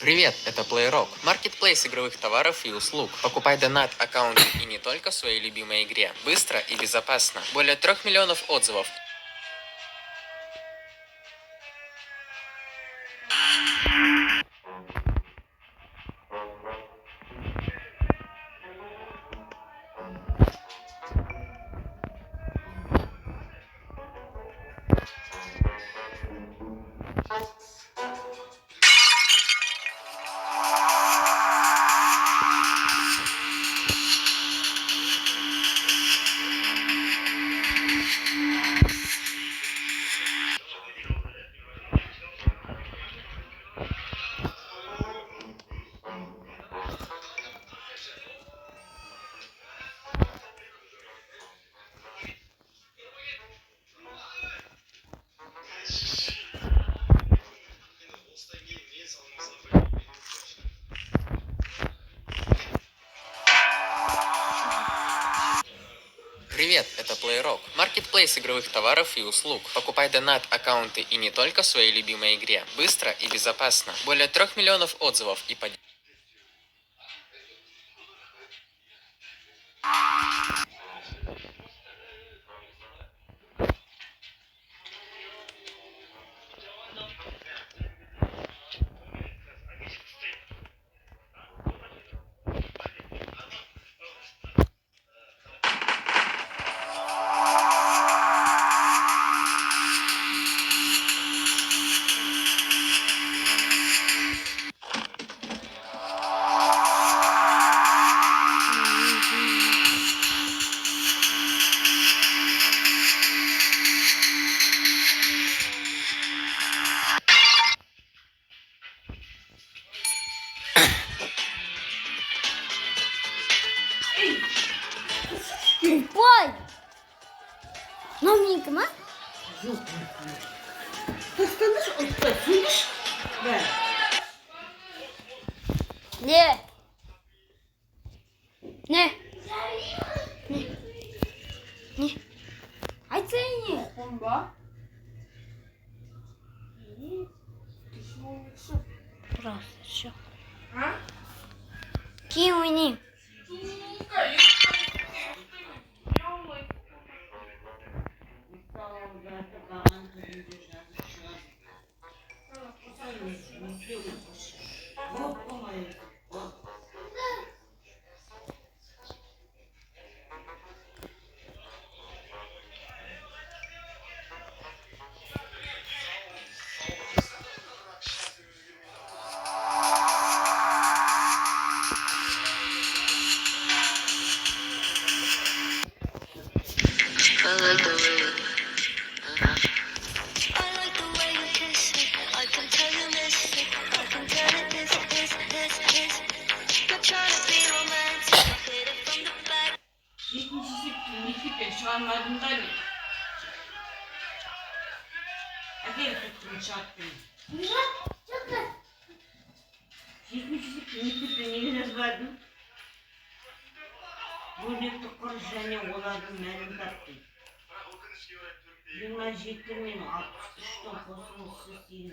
Привет, это PlayRock, маркетплейс игровых товаров и услуг. Покупай донат-аккаунты и не только в своей любимой игре. Быстро и безопасно. Более 3 миллионов отзывов. Привет, это PlayRock, маркетплейс игровых товаров и услуг. Покупай донат-аккаунты и не только в своей любимой игре. Быстро и безопасно. Более 3 миллионов отзывов и поддержки. Ой! Новенький mi? Yok. Kıskanmış ustasıymış. Ben. Ne? Ne? Ne? Ne? Açsana. Bomba. Просто все. Ha? Kim oynayayım? Hoppa. I like the way you kiss me. I can tell you miss me. I can tell it this. You're trying to be romantic. Hit it from the back. 78 şu an aydınlar. Hadi tuttum çarptım. 78 назвали. Будет такое решение уладу менің тапты. 27 мен 63-тен қосылысы 8.